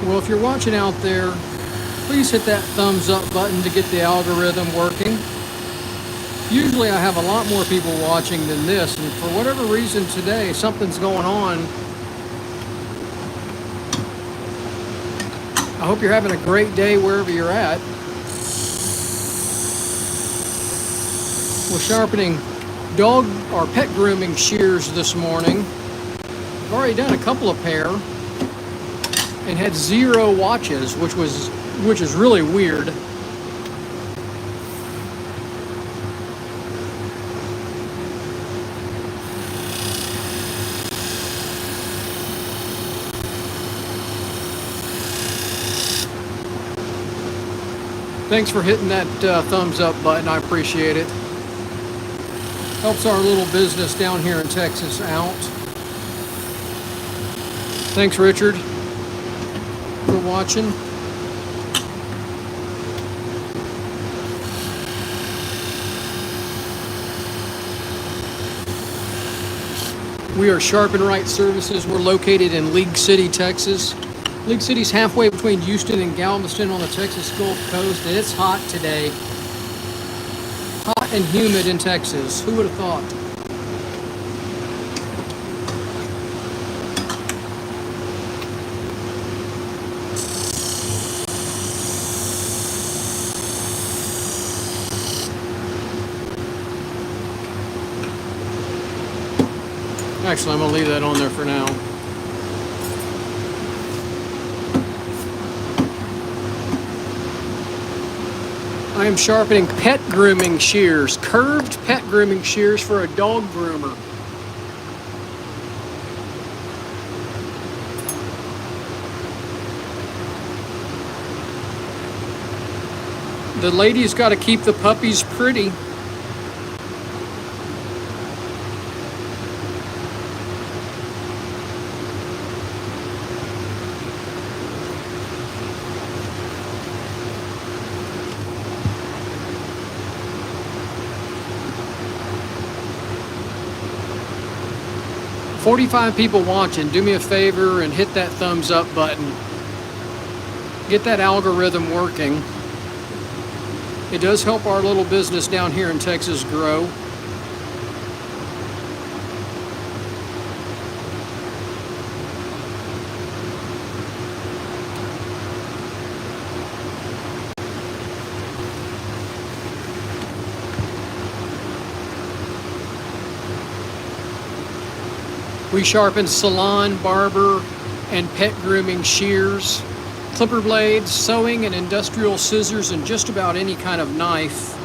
Well, if you're watching out there, please hit that thumbs up button to get the algorithm working. Usually I have a lot more people watching than this, and for whatever reason today, something's going on. I hope you're having a great day wherever you're at. We're sharpening dog or pet grooming shears this morning. I've already done a couple of pair and had 0 watches, which is really weird. Thanks for hitting that thumbs up button. I appreciate it. Helps our little business down here in Texas out. Thanks, Richard, for watching. We are Sharpen Right Services. We're located in League City, Texas. League City's halfway between Houston and Galveston on the Texas Gulf Coast, and it's hot today. Hot and humid in Texas. Who would have thought? Actually, I'm going to leave that on there for now. I am sharpening pet grooming shears, curved pet grooming shears for a dog groomer. The lady's got to keep the puppies pretty. "45 people watching. Do me a favor and hit that thumbs up button. Get that algorithm working. It does help our little business down here in Texas grow. We sharpen salon, barber, and pet grooming shears, clipper blades, sewing and industrial scissors, and just about any kind of knife.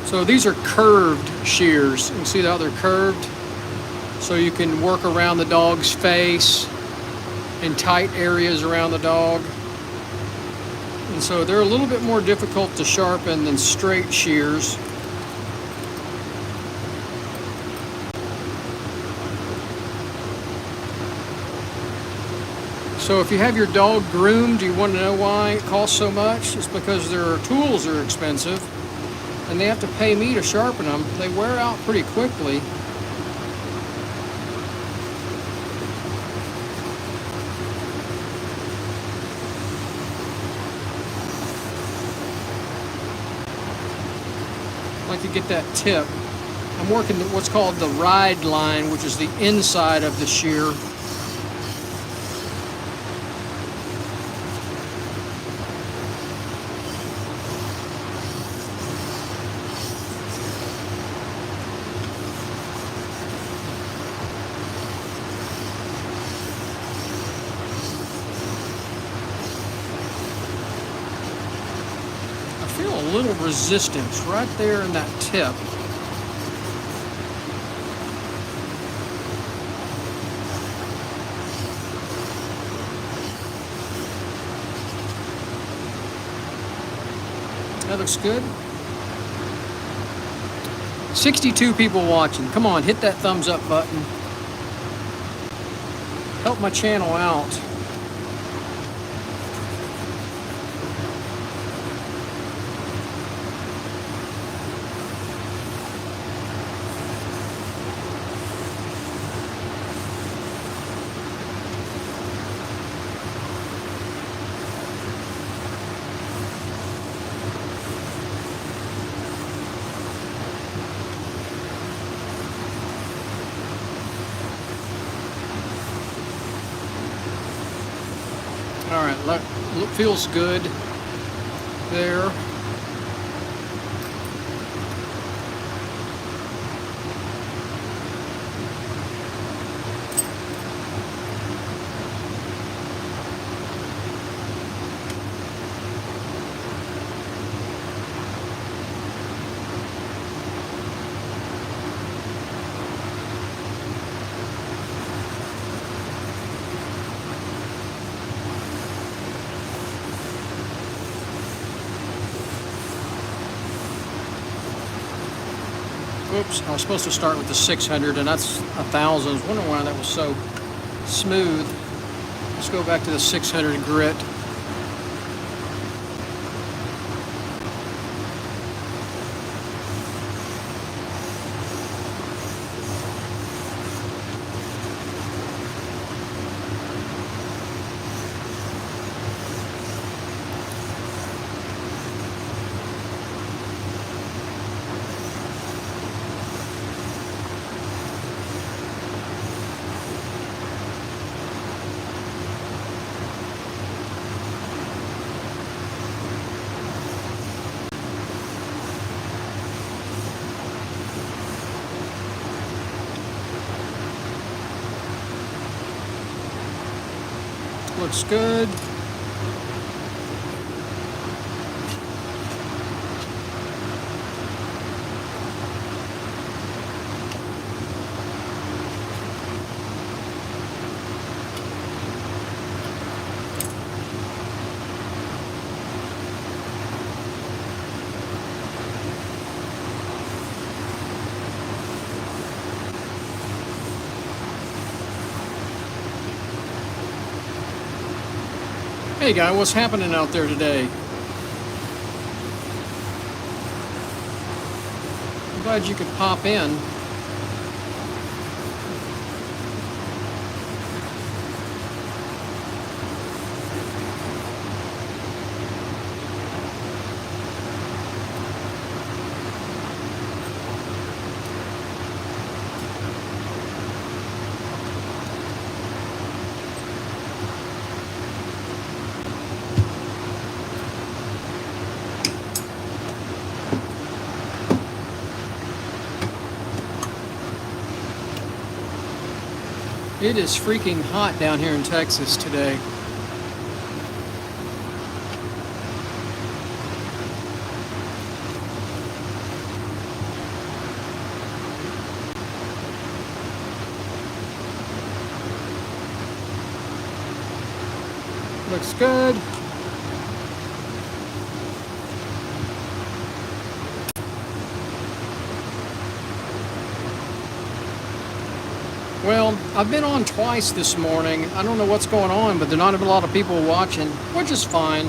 So these are curved shears. You can see how they're curved. So you can work around the dog's face in tight areas around the dog. And so they're a little bit more difficult to sharpen than straight shears. So if you have your dog groomed, you want to know why it costs so much? It's because their tools are expensive. And they have to pay me to sharpen them. They wear out pretty quickly. I'd like to get that tip. I'm working what's called the ride line, which is the inside of the shear. I feel a little resistance right there in that tip. That looks good. 62 people watching. Come on, hit that thumbs up button. Help my channel out. All right, look, feels good there. Oops, I was supposed to start with the 600 and that's 1,000. I was wondering why that was so smooth. Let's go back to the 600 grit. Looks good. Hey guy, what's happening out there today? I'm glad you could pop in. It is freaking hot down here in Texas today. Looks good. Well, I've been on twice this morning. I don't know what's going on, but there are not a lot of people watching, which is fine.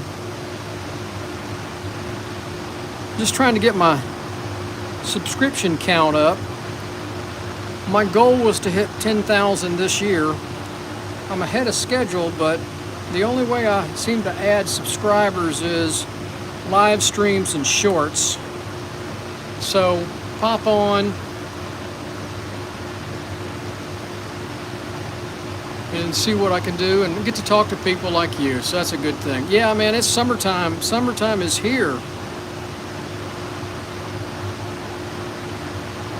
Just trying to get my subscription count up. My goal was to hit 10,000 this year. I'm ahead of schedule, but the only way I seem to add subscribers is live streams and shorts. So pop on, and see what I can do and get to talk to people like you. So that's a good thing. Yeah, man, it's summertime. Summertime is here.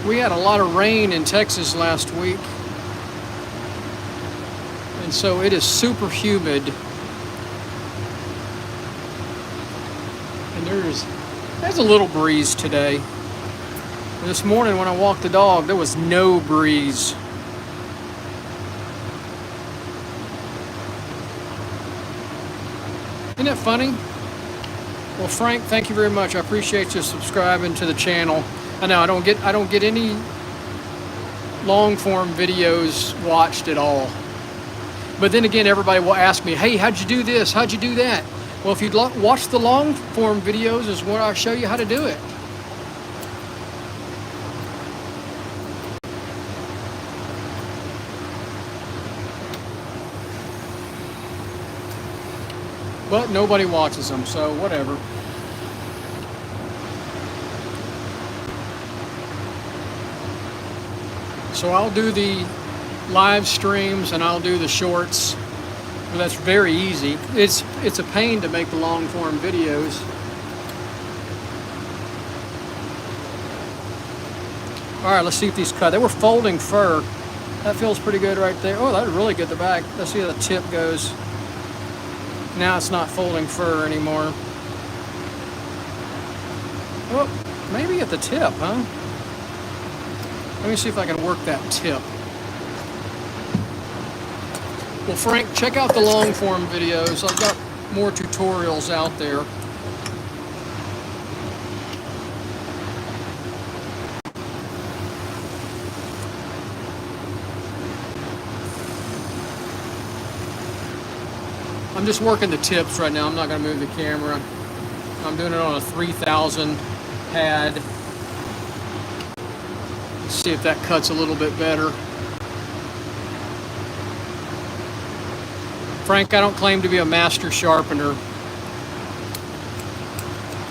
We had a lot of rain in Texas last week. And so it is super humid. And there's a little breeze today. This morning when I walked the dog, there was no breeze. Isn't that funny? Well, Frank, thank you very much. I appreciate you subscribing to the channel. I know I don't get any long form videos watched at all. But then again, everybody will ask me, hey, how'd you do this? How'd you do that? Well, if you'd watch the long form videos is where I show you how to do it. But nobody watches them, so whatever. So I'll do the live streams and I'll do the shorts. Well, that's very easy. It's a pain to make the long form videos. All right, let's see if these cut. They were folding fur. That feels pretty good right there. Oh, that was really good, the back. Let's see how the tip goes. Now it's not folding fur anymore. Oh, maybe at the tip, huh? Let me see if I can work that tip. Well, Frank, check out the long form videos. I've got more tutorials out there. I'm just working the tips right now. I'm not going to move the camera. I'm doing it on a 3000 pad. Let's see if that cuts a little bit better. Frank, I don't claim to be a master sharpener.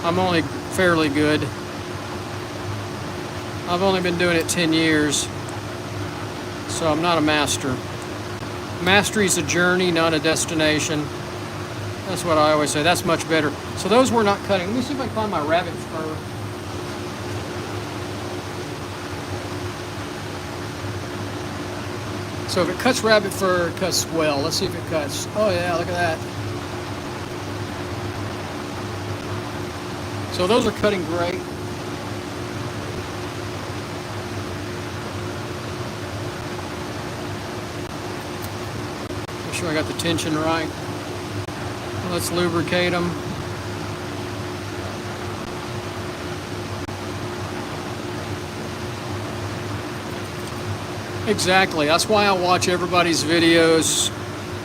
I'm only fairly good. I've only been doing it 10 years, so I'm not a master. Mastery is a journey, not a destination. That's what I always say. That's much better. So those were not cutting. Let me see if I can find my rabbit fur. So if it cuts rabbit fur, it cuts well. Let's see if it cuts. Oh yeah, look at that. So those are cutting great. Make sure I got the tension right. Let's lubricate them. Exactly. That's why I watch everybody's videos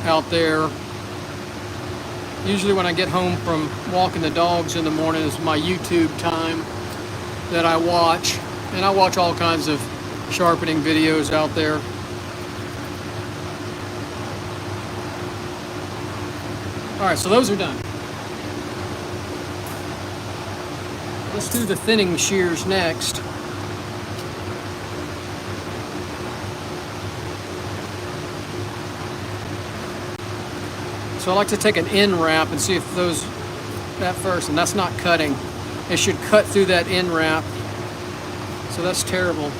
out there. Usually when I get home from walking the dogs in the morning is my YouTube time that I watch. And I watch all kinds of sharpening videos out there. All right, so those are done. Let's do the thinning shears next. So I like to take an end wrap and see if that first, and that's not cutting. It should cut through that end wrap. So that's terrible.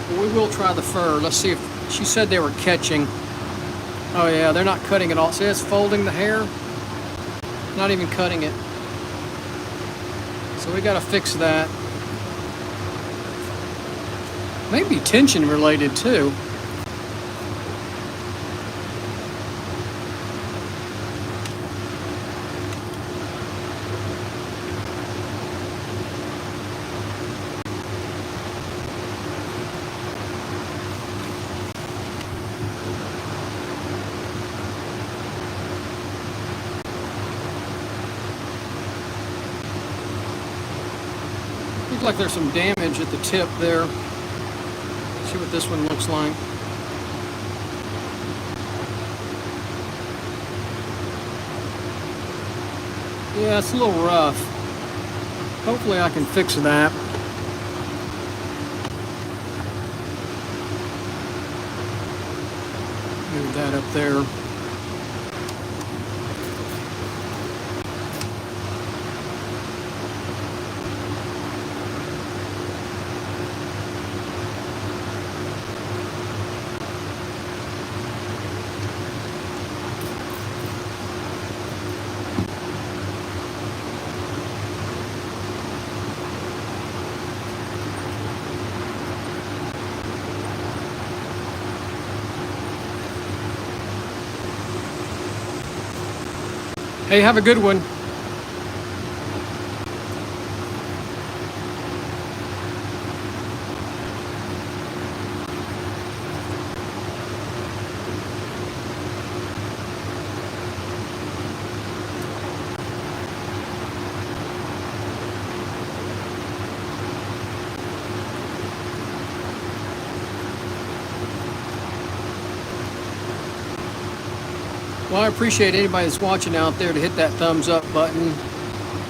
But we will try the fur. Let's see if, she said they were catching. Oh yeah, they're not cutting it all. See, it's folding the hair. Not even cutting it. So we gotta fix that. Maybe tension related too. Looks like there's some damage at the tip there. Let's see what this one looks like. Yeah, it's a little rough. Hopefully I can fix that. Move that up there. Hey, have a good one. Well, I appreciate anybody that's watching out there to hit that thumbs up button.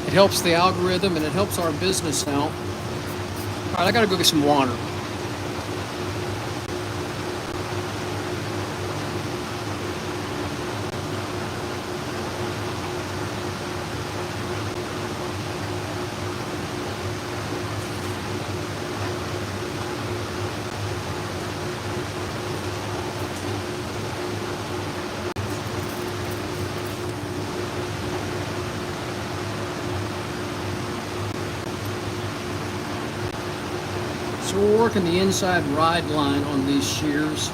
It helps the algorithm and it helps our business out. All right, I gotta go get some water. So we're working the inside ride line on these shears,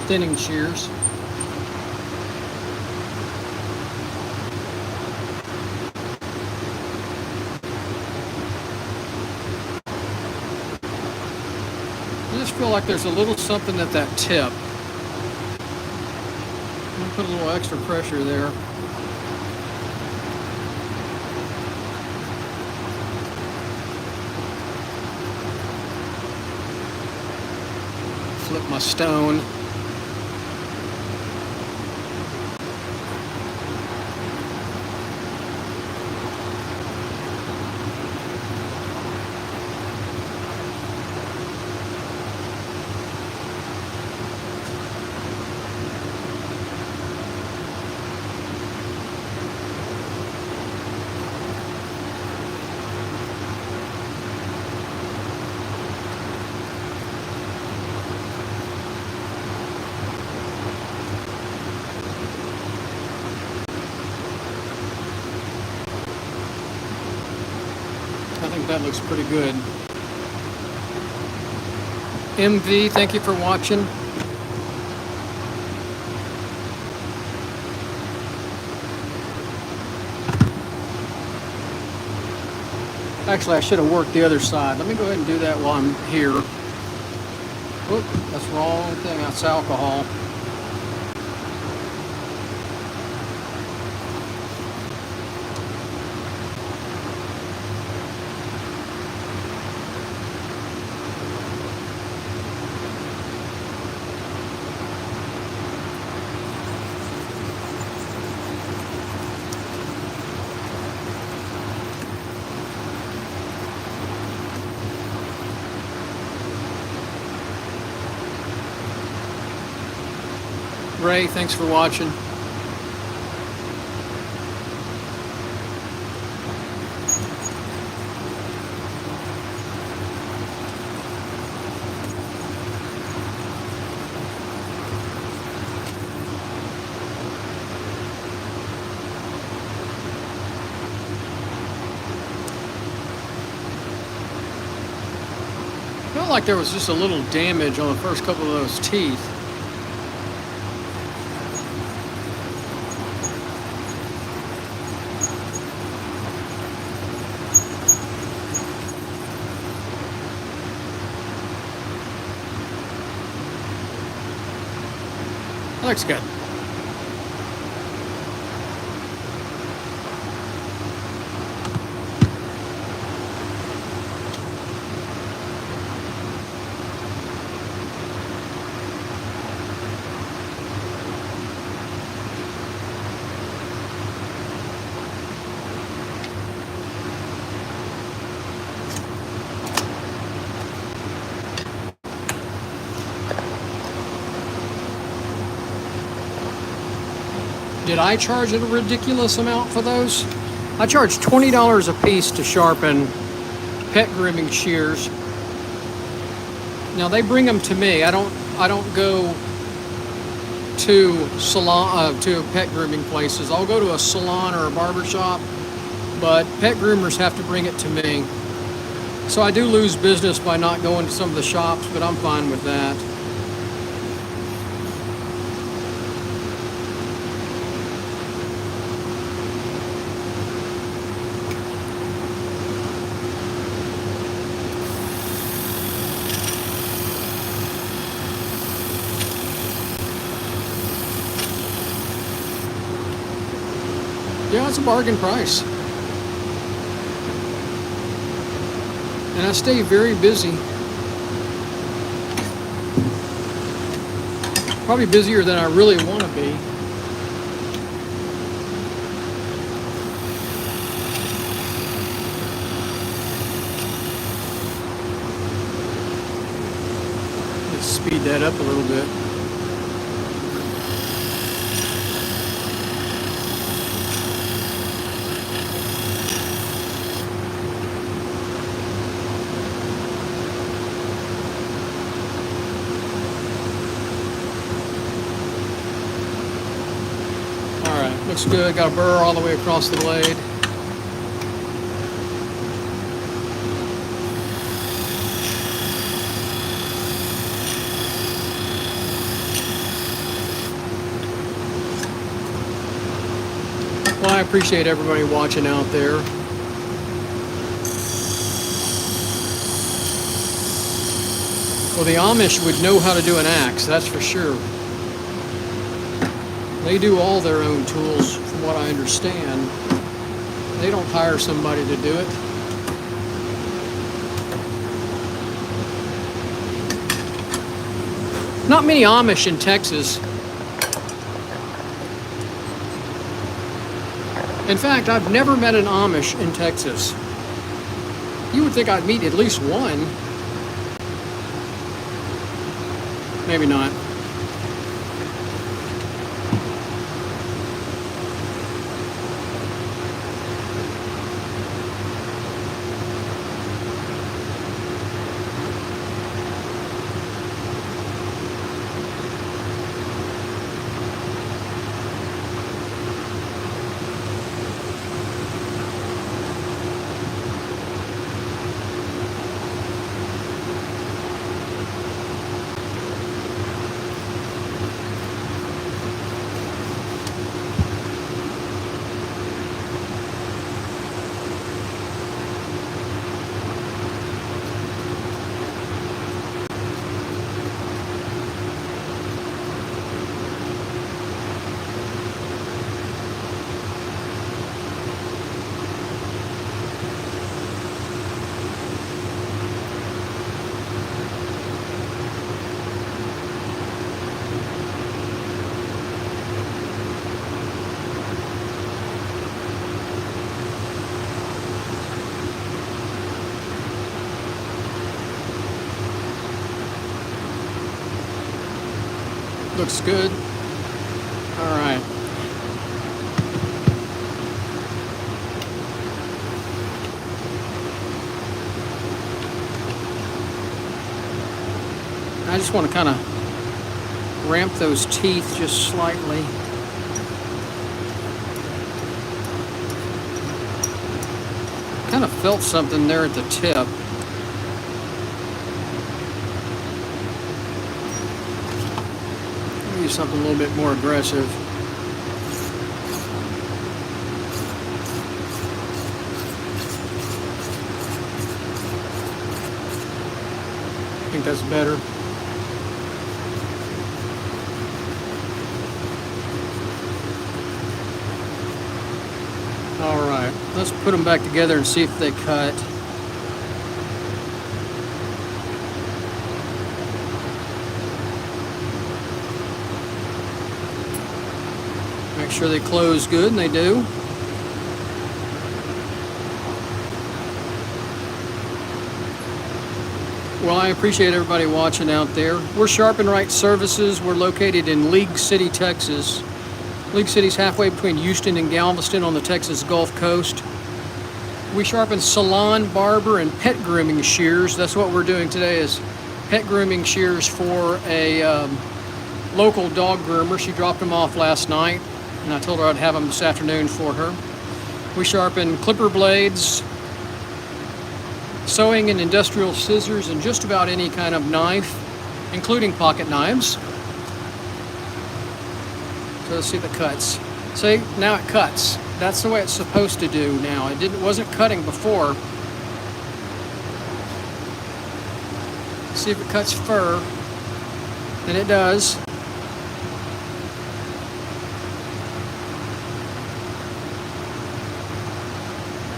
thinning shears. I just feel like there's a little something at that tip. I'm gonna put a little extra pressure there. Flip my stone. I think that looks pretty good. MV, thank you for watching. Actually, I should have worked the other side. Let me go ahead and do that while I'm here. Oop, that's the wrong thing. That's alcohol. Ray, thanks for watching. Felt like there was just a little damage on the first couple of those teeth. Looks good. Did I charge a ridiculous amount for those? I charge $20 a piece to sharpen pet grooming shears. Now they bring them to me. I don't go to to pet grooming places. I'll go to a salon or a barber shop, but pet groomers have to bring it to me. So I do lose business by not going to some of the shops, but I'm fine with that. Yeah, it's a bargain price. And I stay very busy. Probably busier than I really want to be. Let's speed that up a little bit. Looks good. Got a burr all the way across the blade. Well, I appreciate everybody watching out there. Well, the Amish would know how to do an axe, that's for sure. They do all their own tools, from what I understand. They don't hire somebody to do it. Not many Amish in Texas. In fact, I've never met an Amish in Texas. You would think I'd meet at least one. Maybe not. Looks good. All right. I just want to kind of ramp those teeth just slightly. Kind of felt something there at the tip. Something a little bit more aggressive. I think that's better. All right, let's put them back together and see if they cut. Make sure they close good, and they do. Well, I appreciate everybody watching out there. We're Sharpen Right Services. We're located in League City, Texas. League City's halfway between Houston and Galveston on the Texas Gulf Coast. We sharpen salon, barber, and pet grooming shears. That's what we're doing today, is pet grooming shears for a local dog groomer. She dropped them off last night, and I told her I'd have them this afternoon for her. We sharpen clipper blades, sewing and industrial scissors, and just about any kind of knife, including pocket knives. So let's see the cuts. See, now it cuts. That's the way it's supposed to do now. It wasn't cutting before. See if it cuts fur. And it does.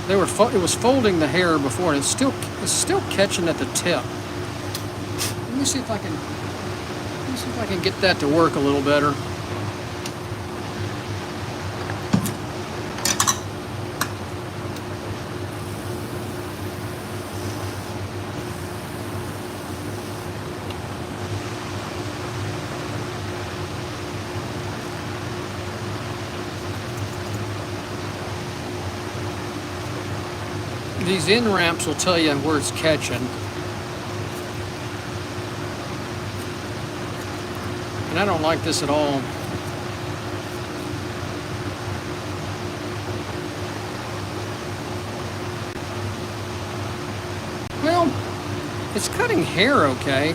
It was folding the hair before, and it's still catching at the tip. Let me see if I can get that to work a little better. These end ramps will tell you where it's catching. And I don't like this at all. Well, it's cutting hair okay.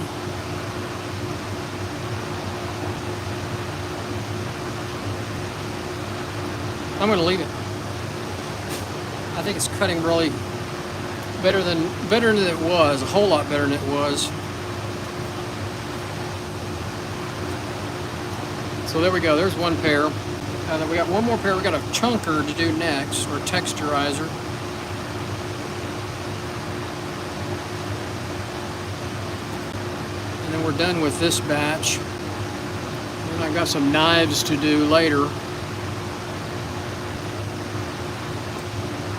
I'm going to leave it. I think it's cutting really better than it was, a whole lot better than it was. So there we go, there's one pair. And then we got one more pair. We got a chunker to do next, or texturizer. And then we're done with this batch. And I've got some knives to do later.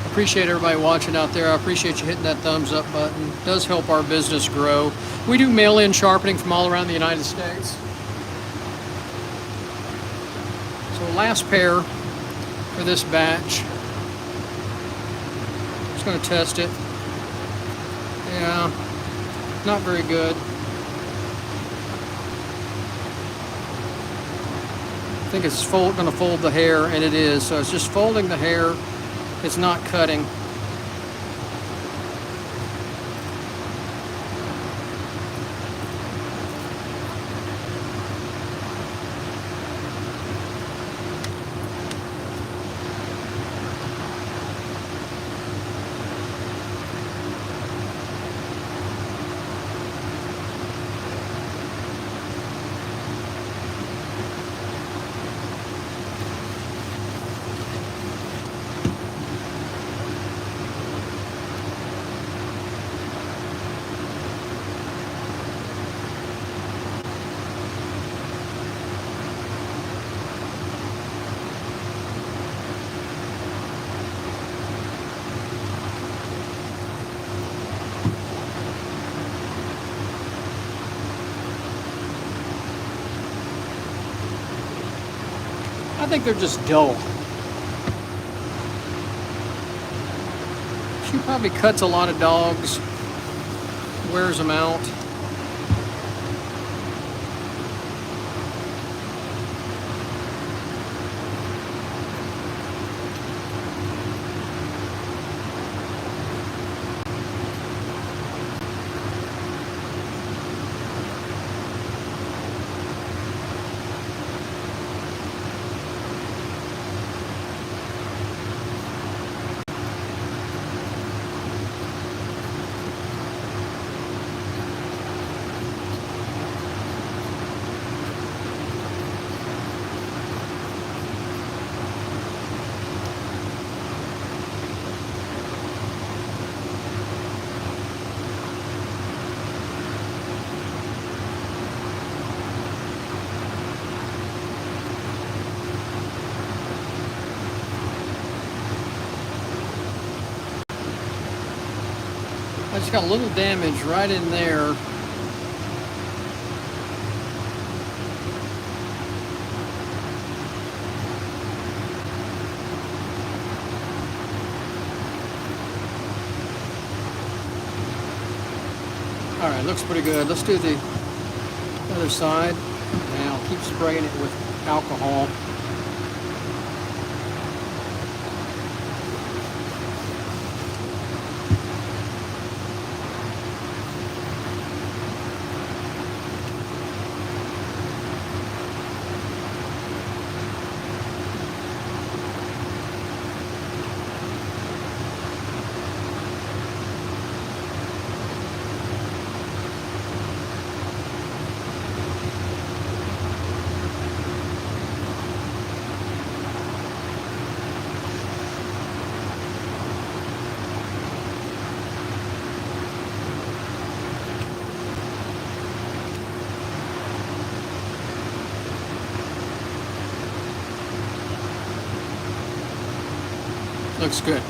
Appreciate everybody watching out there. I appreciate you hitting that thumbs up button. It does help our business grow. We do mail-in sharpening from all around the United States. So last pair for this batch. Just going to test it. Yeah, not very good. I think it's going to fold the hair, and it is. So it's just folding the hair. It's not cutting. I think they're just dull. She probably cuts a lot of dogs, wears them out. I just got a little damage right in there. All right, looks pretty good. Let's do the other side. And I'll keep spraying it with alcohol. Looks good.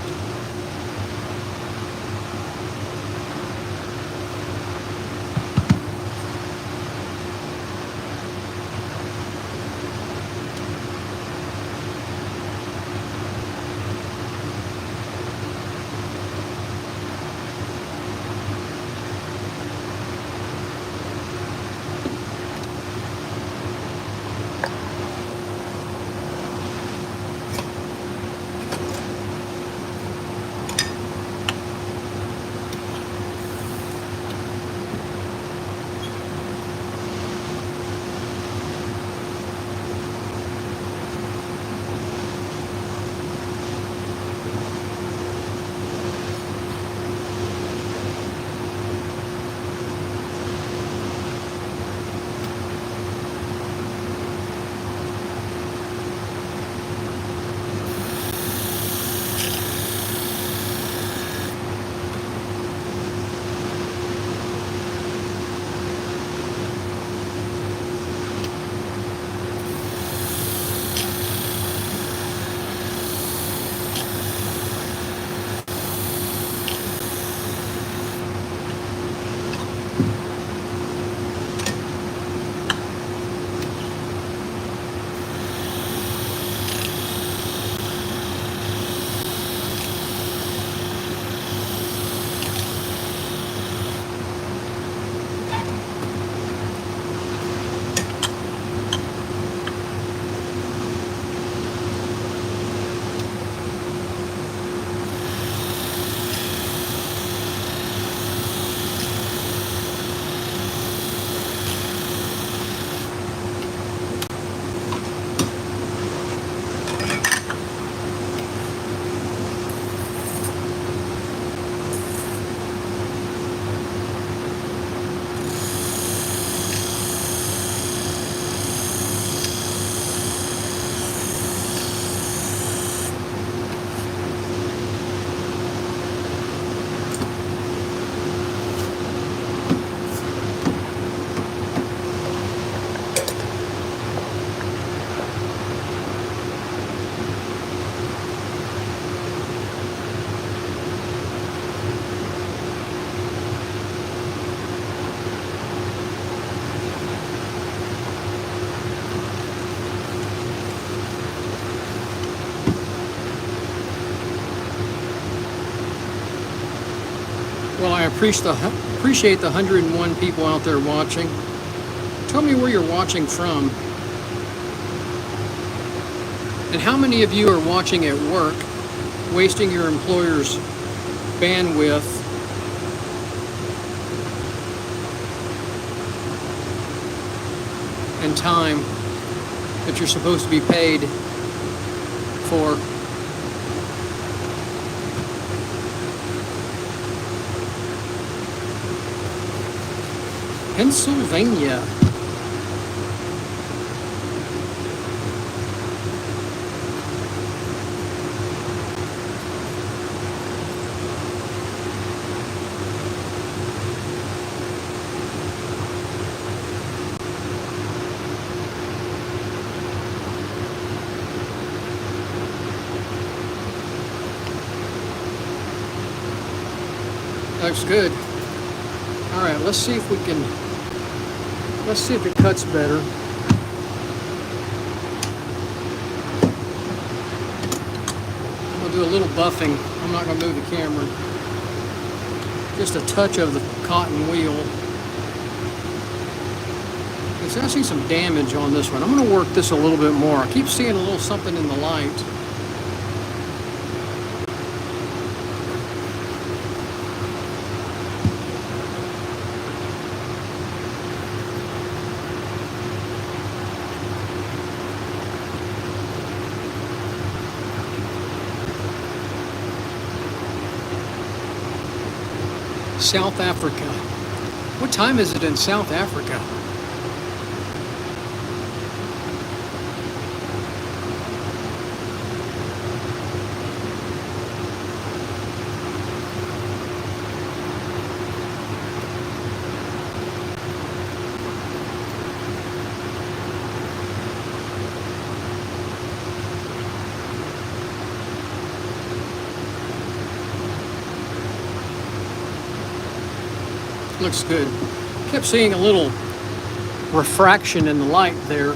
Well, I appreciate the 101 people out there watching. Tell me where you're watching from. And how many of you are watching at work, wasting your employer's bandwidth and time that you're supposed to be paid for? Pennsylvania. Looks good. All right, let's see if we can, let's see if it cuts better. We'll do a little buffing. I'm not going to move the camera. just a touch of the cotton wheel. There's actually some damage on this one. I'm going to work this a little bit more. I keep seeing a little something in the light. South Africa. What time is it in South Africa? Looks good. Kept seeing a little refraction in the light there.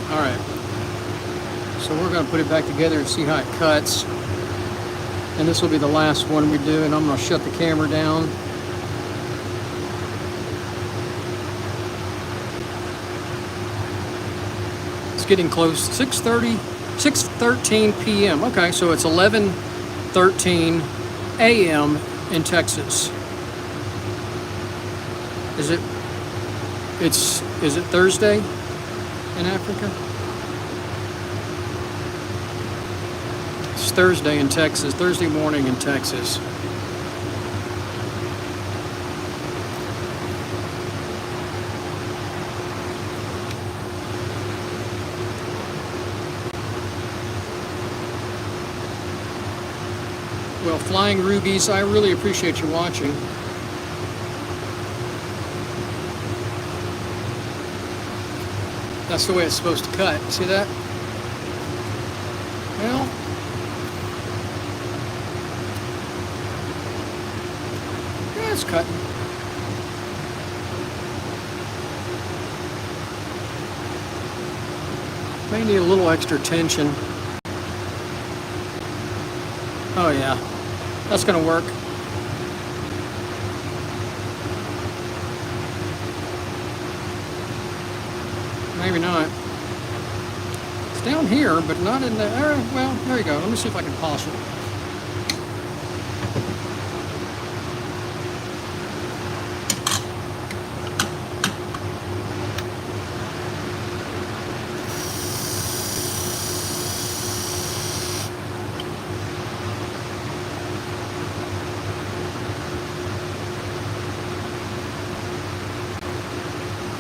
All right. So we're going to put it back together and see how it cuts. And this will be the last one we do, and I'm going to shut the camera down. It's getting close. 6:13 p.m. Okay, so it's 11:13 a.m. in Texas. Is it Thursday in Africa? It's Thursday in Texas, Thursday morning in Texas. Well, Flying Rubies, I really appreciate you watching. That's the way it's supposed to cut. See that? Well, yeah, it's cutting. May need a little extra tension. Oh yeah, that's gonna work. Maybe not. It's down here, but not in the, well, there you go. Let me see if I can polish it.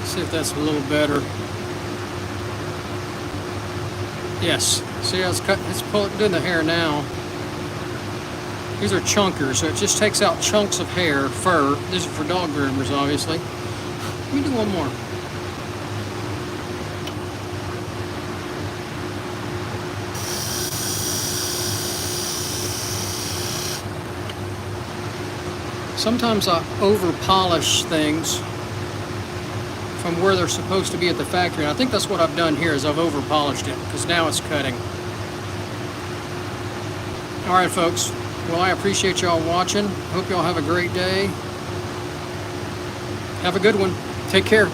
See if that's a little better. Yes. See how it's cutting? It's doing the hair now. These are chunkers, so it just takes out chunks of hair, fur. This is for dog groomers, obviously. Let me do one more. Sometimes I over polish things from where they're supposed to be at the factory. And I think that's what I've done here, is I've over polished it, because now it's cutting. All right, folks. Well, I appreciate y'all watching. Hope y'all have a great day. Have a good one. Take care.